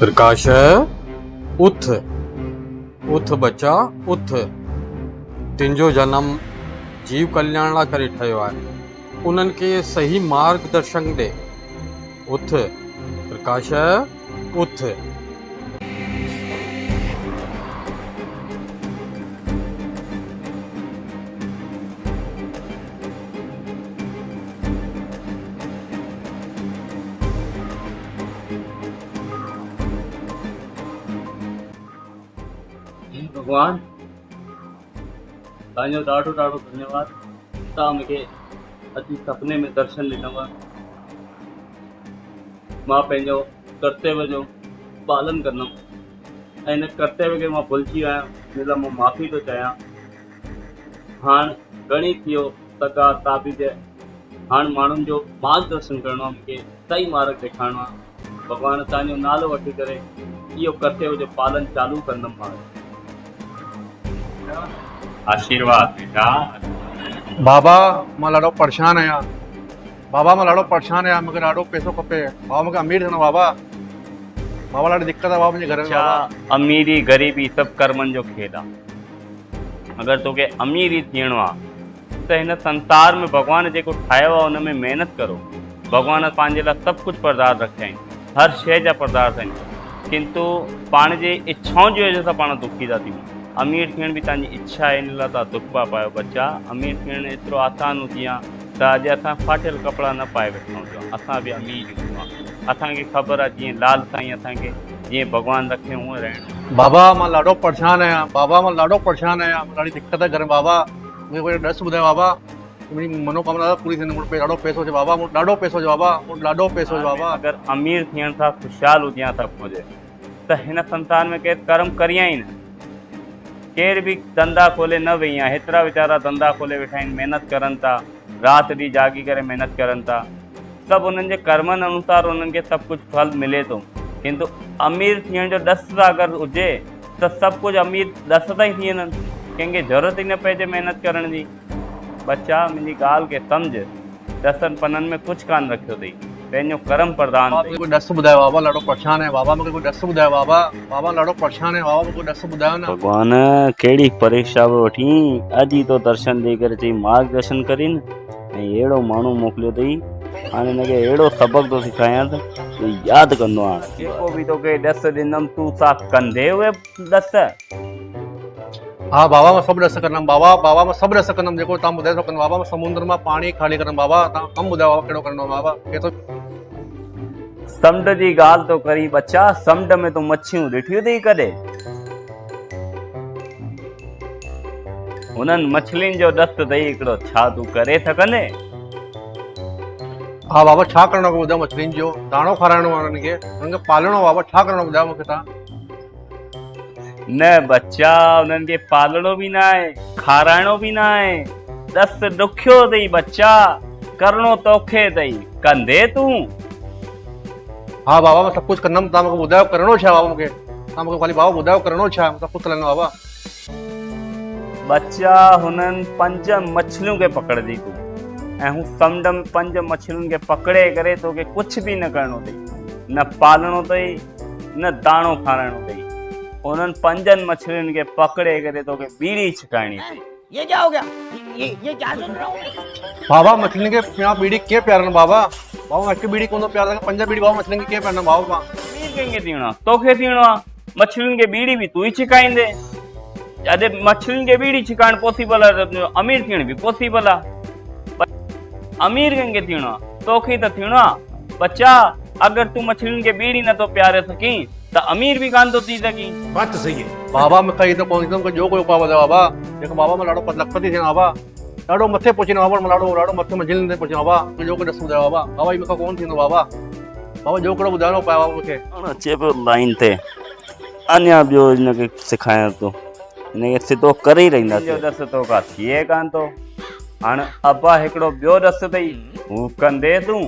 प्रकाश उथ उथ बच्चा उथ। तुंहिंजो जन्म जीव कल्याण लाइ करे ठहियो आहे। उन्हनि खे सही मार्गदर्शन ॾे। उथ प्रकाश उथ। भगवान तव्हांजो ॾाढो ॾाढो धन्यवाद। तव्हां मूंखे अॼु सपने में दर्शन ॾिनव। मां पंहिंजो कर्तव्य जो पालन कंदुमि ऐं हिन कर्तव्य खे मां भुलिजी आहियां, हिन लाइ मां माफ़ी थो चाहियां। हाणे घणी थी वियो तका ताबीज़, हाणे माण्हुनि जो मार्गदर्शन करिणो आहे, मूंखे सही मार्ग ॾेखारिणो आहे। भगवान तव्हांजो नालो वठी करे इहो कर्तव्य जो पालन चालू कंदुमि। मां आशीर्वाद बेटा। बाबा मां ॾाढो परेशान आहियां। बाबा मां ॾाढो परेशान आहियां, मूंखे ॾाढो पैसो खपे। बाबा मूंखे अमीर थियणो बाबा। बाबा ॾाढी दिक़त आहे बाबा मुंहिंजे घर में। बाबा अमीरी गरीबी सभु कर्मनि जो खेल आहे। अगरि तोखे अमीर ई थियणो आहे त हिन संसार में भॻवान जेको ठाहियो आहे उन में महिनत करो। भॻवान पंहिंजे लाइ सभु कुझु पदार्थ रखिया आहिनि, हर शइ जा पदार्थ आहिनि, किंतु पाण जे इच्छाउनि जी वजह सां पाण दुखी था थियूं। अमीर थियण बि तव्हांजी इच्छा आहे, इन लाइ तव्हां दुख पिया पायो। बच्चा अमीर थियण एतिरो आसान थी आहे त अॼु असां फाटियल कपिड़ा न पाए वेठा आहियूं। असां बि अमीर आहियूं। असांखे ख़बर आहे जीअं लाल साईं असांखे जीअं भॻवानु रखे हूअं रहणु। बाबा मां ॾाढो परेशान आहियां। बाबा मां ॾाढो परेशान आहियां, ॾाढी दिक़त आहे घर में। बाबा मूंखे कोई ॾस ॿुधायो बाबा, मुंहिंजी मनोकामना पूरी थींदी। मूंखे ॾाढो पैसो हुजे बाबा, मूं ॾाढो पैसो हुजे बाबा, मूं ॾाढो पैसो हुजे बाबा। अगरि अमीर थियण सां ख़ुशहाल हुजे सभु हुजे त हिन संसार में केरु कर्म करिया ई न। केर बि धंधा खोले न वेही आहे। हेतिरा वीचारा धंधा खोले वेठा आहिनि, महिनत करनि था, राति ॾींहुं जागी करे महिनत करनि था। सभु उन्हनि जे कर्मनि अनुसार उन्हनि खे सभु कुझु फल मिले थो। किंतु अमीर थियण जो ॾस अगरि हुजे त सभु कुझु अमीर ॾस ताईं थी वञनि, कंहिंखे ज़रूरत ई न पइजे महिनत करण जी। बच्चा मुंहिंजी ॻाल्हि खे सम्झ, ॾसनि पननि में कुझु कान रखियो अथई, पंहिंजो कर्म प्रधान। मूंखे कोई ॾस ॿुधायो बाबा, ॾाढो परेशान आहे बाबा। मूंखे कोई ॾस ॿुधायो बाबा। बाबा ॾाढो परेशान आहे बाबा, मूंखे ॾस ॿुधायो न। भगवान कहिड़ी परीक्षा बि वठी अॼु ई तो दर्शन ॾेई करे चई मार्गदर्शन करीन ऐं अहिड़ो माण्हू मोकिलियो अथई। हाणे हिनखे अहिड़ो सबक़ थो सेखारियां त यादि कंदो आहे। जेको बि तोखे ॾस ॾिनमि तूं सा कंदे उहे ॾस। हा बाबा मां सभु ॾस कंदुमि बाबा। बाबा मां सभु ॾस कंदुमि जेको तव्हां ॿुधाए सघंदुमि बाबा। मां समुंद्र मां पाणी खाली कंदुमि बाबा। तव्हां कमु ॿुधायो बाबा कहिड़ो करिणो बाबा। समुंड जी ॻाल्हि तो करी बच्चा। समुंड में तूं मच्छियूं ॾिठियूं अथई कॾहिं? हुननि मछलियुनि जो ॾस अथई हिकिड़ो, छा तूं करे सघंदे? हा बाबा छा करिणो आहे ॿुधायो। मछलियुनि जो दाणो खाराइणो आहे हुननि खे पालणो आहे बाबा। छा करिणो ॿुधायो मूंखे तव्हां। न बच्चा, उन्हनि खे पालणो बि न आहे, खाराइणो बि न आहे। ॾस ॾुखियो अथई बच्चा, करिणो तोखे अथई, कंदे तूं? हा बाबा मां सभु कुझु कंदुमि। तव्हां मूंखे ॿुधायो करिणो छा बाबा। मूंखे तव्हां मूंखे ख़ाली बाबा ॿुधायो करिणो छा। सभु कुझु कंदुमि बाबा। बच्चा हुननि 5 मछलियूं खे पकड़जी तूं ऐं हू समुंड में 5 मछलियुनि खे पकड़े करे तोखे कुझु बि न करिणो अथई, न पालणो अथई, न दाणो खाराइणो अथई। उन्हनि 5 मछलियुनि खे पकड़े करे तोखे बीड़ी छिकाइणी अथई। ये क्या हो गया? ये क्या सुन रहा हूँ? बाबा मछलियुनि खे पिया बीड़ी कीअं पियारनि बाबा। बाबा हिकु बीड़ी कोन थो पियार, 5 बीड़ी बाबा मछलियुनि खे कीअं पियारनि बाबा। अमीर कंहिंखे थियणो आहे? तोखे थियणो आहे। मछलियुनि खे बीड़ी बि तूं ई छिकाईंदे। अॼु मछलियुनि खे बीड़ी छिकाइण पॉसिबल आहे त अमीर थियण बि पॉसिबल आहे। अमीर कंहिंखे थियणो आहे? तोखे त थियणो आहे। बच्चा अगरि तूं मछलियुनि खे बीड़ी नथो पियारे सघीं त अमीर बि कान थो थी सघीं। बात तो सही है बाबा मूंखे इहो त कोन थींदो। मूंखे जो कोई उपाय ॿुधायो बाबा। जेको बाबा मां ॾाढो लखपति थियणो बाबा, ॾाढो मथे पहुचणो बाबा। मां ॾाढो मथे मंजिल ते पहुचणो बाबा। मूंखे जो कोई ॾस ॿुधायो बाबा। बाबा ही मूंखे कोन थींदो बाबा। बाबा जो कहिड़ो ॿुधाइणो पए बाबा मूंखे। अचे पियो लाइन ते, अञा ॿियो हिनखे सेखारियां थो, हिनखे सिधो करे ई रहंदासीं। ॾस तो का थिए कान थो। हाणे अबा हिकिड़ो ॿियो ॾस अथई, हू कंदे तूं?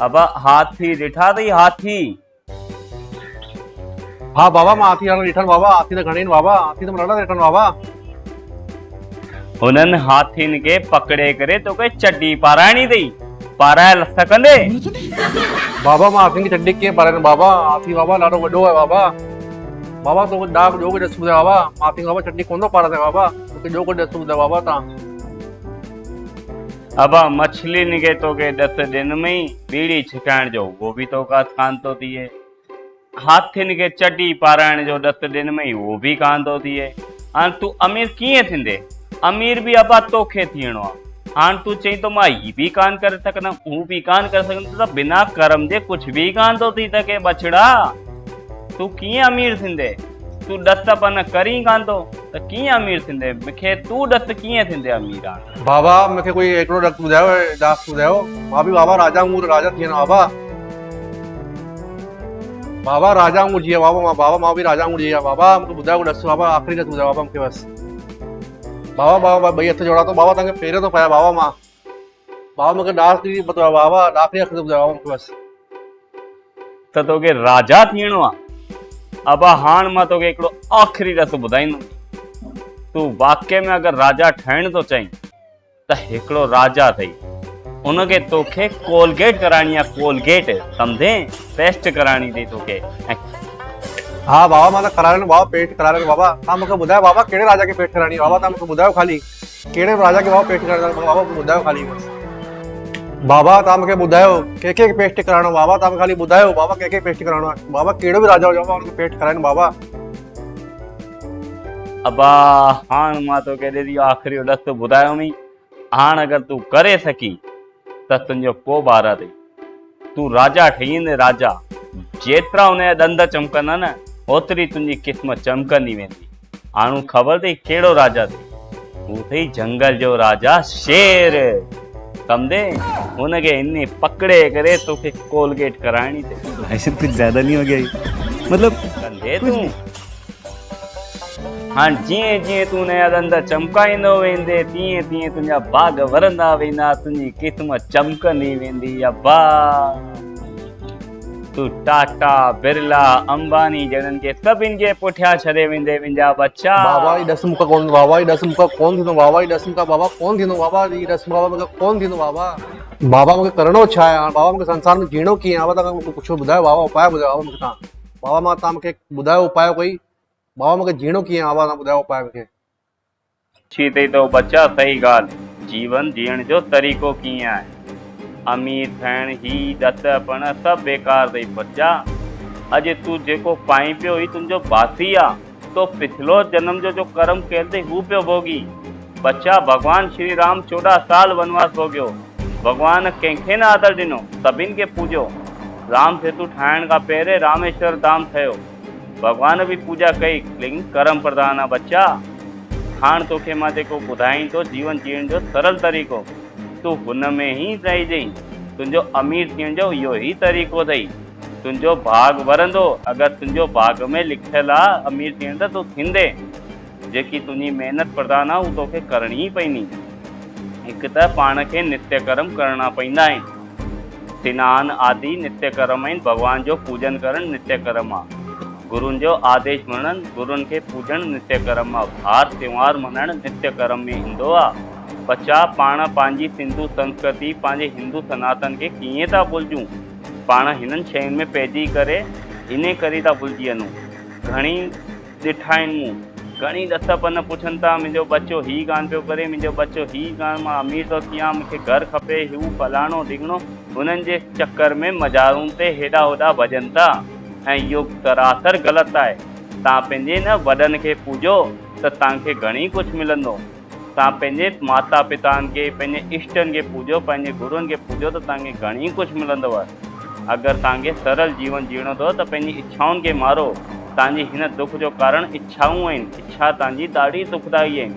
अबा हाथी ॾिठा अथई? हाथी? हा बाबा मां हाथी ॾाढा ॾिठा बाबा। हाथी त घणे आहिनि बाबा। हाथी त मां ॾाढा ॾिठा बाबा। हुननि हाथियुनि खे पकड़े करे तोखे चटी पाराइणी अथई। पारायल सकंदे? बाबा मां हाथी की चड्डी कीअं पाराईंदुमि बाबा? हाथी बाबा ॾाढो वॾो आहे बाबा। बाबा तोखे डाक ॿियो कोई ॾस ॿुधायो बाबा? हाथी बाबा चड्डी कोन थो पाराए बाबा, तोखे ॿियो कोई ॾस ॿुधायो बाबा तव्हां? अबा मछली निके तो के दस दिन में ही बीड़ी छिकाइण जो वो भी तो का कान तो थिए। हाथिन के चड्डी पाराइण जो 10 दिन में ही वो भी कान तो थिए। हाण तू अमीर कीअं थींदे? अमीर भी अबा तोखे थियणो आहे। हाण तू चई तो मां ही भी कान करे सघंदमि, हू भी कान करे सघंदमि, त बिना कर्म जे कुछ भी कान तो थी सघे बछड़ा। तू कीअं अमीर थींदे? तू ॾस पन करी कान थो त कीअं अमीर थींदे? मूंखे तू ॾस कीअं थींदे अमीर? हाणे बाबा मूंखे कोई हिकिड़ो ॾस ॿुधायो, डाक ॿुधायो। मां बि बाबा राजा वांगुरु राजा थी वञा बाबा। बाबा राजा वांगुरु जीअं बाबा मां बि राजा वांगुरु जीअं बाबा। मूंखे ॿुधायो ॾस बाबा, आख़िरी ॾस ॿुधायो बाबा मूंखे बसि। बाबा बाबा ॿई हथ जोड़ा थो बाबा, तव्हांखे पेर थो पायां बाबा मां। बाबा मूंखे डाक ॿुधायो बाबा, आख़िरी अखर ॿुधायो बाबा मूंखे बसि। त तोखे राजा थियणो आहे? अबा हाण मां तोखे हिकिड़ो आख़िरी रस ॿुधाईंदुमि। तू वाकई में अगरि राजा ठहिण थो चाहीं त हिकिड़ो राजा अथई, उनखे तोखे कोलगेट कराइणी आहे। कोलगेट सम्झे? पेस्ट कराइणी अथई तोखे। हा बाबा मां त कराइणो बाबा, पेस्ट कराइणो बाबा। तव्हां मूंखे ॿुधायो बाबा कहिड़े राजा खे पेस्ट कराइणी बाबा? तव्हां मूंखे ॿुधायो ख़ाली कहिड़े राजा खे बाबा पेस्ट कराइणो बाबा, मूंखे ॿुधायो ख़ाली बसि। बाबा तव्हां मूंखे ॿुधायो कंहिंखे पेस्ट कराइणो बाबा? तव्हां मूंखे ख़ाली ॿुधायो बाबा कंहिंखे पेस्ट कराइणो आहे बाबा? कहिड़ो बि राजा हुजे बाबा हुनखे पेस्ट कराइणो बाबा। अबा हाण मां तोखे ॾेढी आख़िरी रस्तो ॿुधायोमि। हाण अगरि तूं करे सघी त तुंहिंजो को ॿार अथई, तूं राजा ठही वेंदे। राजा जेतिरा हुनजा ॾंद चमकंदा न, ओतिरी तुंहिंजी क़िस्मत चमकंदी वेंदी। हाणे ख़बर अथई कहिड़ो राजा अथई? हू अथई जंगल जो राजा शेर। सम्झे? हुनखे इन पकड़े करे तोखे कोलगेट कराइणी अथई। भाई कुछ ज्यादा नहीं हो गया ये? मतलब कंदे तूं? हाणे जीअं जीअं तूं हुनजा ॾंद चमकाईंदो वेंदे, तीअं तीअं तुंहिंजा बाग वरंदा वेंदा, तुंहिंजी क़िस्मत चमकंदी वेंदी। अब्बा तूं टाटा, बिरला, अंबानी जहिड़नि खे सभिनि खे पुठियां छॾे वेंदे मुंहिंजा बच्चा। बाबा ही ॾस मूंखां कोन, बाबा ही ॾस मूंखां कोन थींदो बाबा। ही ॾस मूंखां बाबा कोन थींदो बाबा। ही ॾस बाबा मूंखे कोन थींदो बाबा। बाबा मूंखे करिणो छा आहे? बाबा मूंखे संसार में जीअणो कीअं आहे? बाबा तव्हां मूंखे कुझु ॿुधायो बाबा, उपाय ॿुधायो बाबा मूंखे तव्हां। बाबा मां तव्हां मूंखे ॿुधायो उपाय कोई। बाबा मूंखे जीअणो कीअं आहे बाबा? तव्हां ॿुधायो उपाय मूंखे। छी अथई तो बच्चा, सही ॻाल्हि। जीवन जीअण जो तरीक़ो कीअं आहे? अमीर थियण ही ॾसपण सभु बेकार अथई बच्चा। अॼु तूं जेको पाई पियो ही तुंहिंजो बासी आहे। तो पिछलो जन्म जो कर्म कयल अथई हू पियो भोगी। बच्चा भगवान श्री राम 14 साल वनवास भोगियो। भगवान कंहिंखे न आदर ॾिनो, सभिनि खे पूॼो। राम सेतु ठाहिण खां पहिरें रामेश्वर धाम ठहियो। भगवान भी पूजा कई, लेकिन कर्म प्रधान आहे बच्चा। हाणे तोखे मां जेको ॿुधाईं थो जीवन जीअण जो सरल तरीक़ो, तूं हुन में ही रहिजांइ। तुंहिंजो अमीर थियण जो इहो ही तरीक़ो अथई। तुंहिंजो भाग वरंदो। अगरि तुंहिंजो भाग में लिखियलु आहे अमीर थियण त तूं थींदे। जेकी तुंहिंजी महिनत प्रधान आहे उहा तोखे करणी ई पवंदी। हिकु त पाण खे नित्य कर्म करणा पवंदा आहिनि। सनान आदि नित्य कर्म आहिनि। भॻवान जो पूजन करणु नित्य कर्म आहे। गुरुनि जो आदेश मञणु, गुरुनि खे पूजणु नित्य कर्म आहे। हार त्योहार मल्हाइणु नित्य कर्म में ईंदो आहे। बच्चा पाण पंहिंजी सिंधु संस्कृति, पंहिंजे हिंदू सनातन खे कीअं था भुलिजूं? पाण हिननि शयुनि में पइजी करे इन करे था भुलिजी वञूं। घणी ॾिठा आहिनि मूं, घणी ॾसपन पुछनि था मुंहिंजो बच्चो ही कान पियो करे, मुंहिंजो बच्चो ही कान, मां अमीर थो थियां, मूंखे घरु खपे, हू फलाणो ढिगणो। हुननि जे चकर में मज़ारुनि ते हेॾा होॾा भॼनि था ऐं इहो सरासर ग़लति आहे। तव्हां पंहिंजे न वॾनि खे पूॼो त तव्हांखे घणी कुझु मिलंदो। तव्हां पंहिंजे माता पिताउनि खे, पंहिंजे इष्टनि खे पूॼो, पंहिंजे गुरुनि खे पूॼो त तव्हांखे घणी कुझु मिलंदव। अगरि तव्हांखे सरल जीवन जीअणो अथव त पंहिंजी इच्छाउनि खे मारो। तव्हांजी हिन दुख जो कारण इच्छाऊं आहिनि। इच्छा तव्हांजी ॾाढी दुखदाई आहिनि।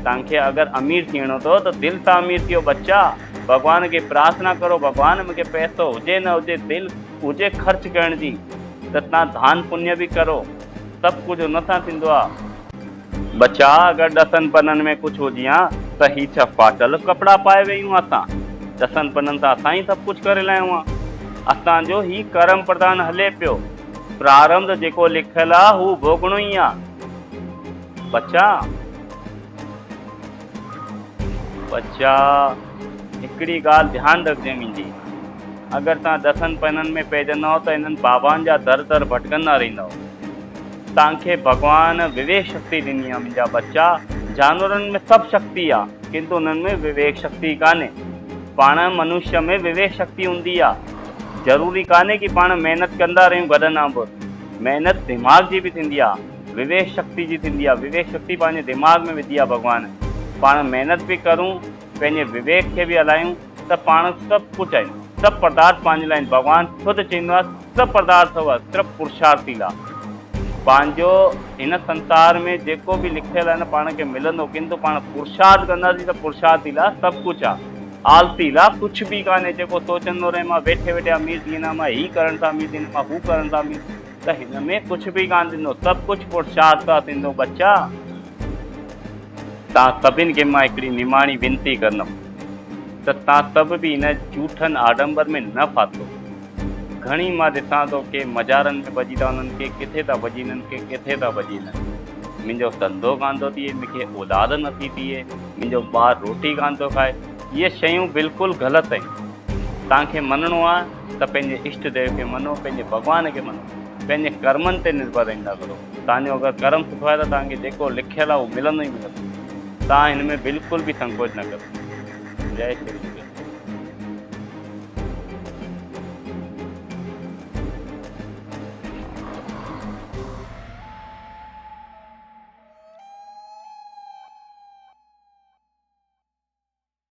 तव्हांखे अगरि अमीर थियणो अथव त दिलि सां अमीर थियो बच्चा। भॻवान खे प्रार्थना करो, भॻवान मूंखे पैसो हुजे न हुजे, दिलि हुजे ख़र्च करण जी, त तव्हां दान पुण्य बि करो। सभु कुझु हुन सां थींदो आहे। बच्चा अगरि ॾसनि पननि में कुझु हुजे हा त ही छा फाटल कपिड़ा पाए वेयूं असां? 10 पननि सां असां ई सभु कुझु करे लाहियूं आहे। असांजो ही कर्म प्रधान हले पियो। प्रारंभ जेको लिखियलु आहे हू भोगणो ई आहे। बच्चा हिकिड़ी ॻाल्हि ध्यानु रखिजे मुंहिंजी, अगरि तव्हां 10 पननि में पइजंदव त इन्हनि बाबानि जा दर दर भटकंदा रहंदव। तव्हांखे भॻवान विवेक शक्ति ॾिनी आहे मुंहिंजा बच्चा। जानवरनि में सभु शक्ति आहे, किंतु उन्हनि में विवेक शक्ति कान्हे। पाण मनुष्य में विवेक शक्ति हूंदी आहे। ज़रूरी कान्हे कि पाण महिनत कंदा रहियूं गॾनि आंबुर। महिनत दिमाग़ जी बि थींदी आहे, विवेक शक्ति जी थींदी आहे। विवेक शक्ति पंहिंजे दिमाग़ में विधी आहे भॻवान। पाण महिनत बि करूं, पंहिंजे विवेक खे बि हलायूं त पाण सभु कुझु आहिनि। सभु पदार्थ पंहिंजे लाइ। भॻवान ख़ुदि चवंदो आहे सभु पदार्थ अथव, सिर्फ़ु पुरुषार्थी लाइ। पंहिंजो हिन संसार में जेको बि लिखियलु आहे न पाण खे मिलंदो, किंतु पाण पुरुषार्थ कंदासीं त पुरुषार्थी लाइ सभु कुझु आहे। आलती लाइ कुझु बि कान्हे। जेको सोचंदो रहे मां वेठे वेठे अमीर थी वेंदा, मां हीउ करण सां अमीर थींदो, मां हू करण सां अमीर, त हिन में कुझु बि कान थींदो। सभु कुझु पुरुषार्थ सां थींदो बच्चा। तव्हां सभिनि खे मां हिकिड़ी निमाणी विनती कंदुमि त तव्हां सभु बि हिन झूठनि आडंबर में न फाथो। घणी मां ॾिसां थो कि मज़ारनि में भॼी था वञनि, के किथे था भॼी वञनि, के किथे था भॼी वञनि। मुंहिंजो धंधो कान थो थिए, मूंखे औलाद नथी थिए, मुंहिंजो ॿारु रोटी कान थो खाए। इहे शयूं बिल्कुलु ग़लति आहिनि। तव्हांखे मञिणो आहे त पंहिंजे इष्ट देव खे मञो, पंहिंजे भॻवान खे मञो, पंहिंजे कर्मनि ते निर्भर रहंदा करो। तव्हांजो अगरि कर्म सुठो आहे त तव्हांखे जेको लिखियलु आहे उहो मिलंदो ई मिलंदो। तव्हां हिन में बिल्कुलु बि संकोच न करो। जय श्री कृष्ण।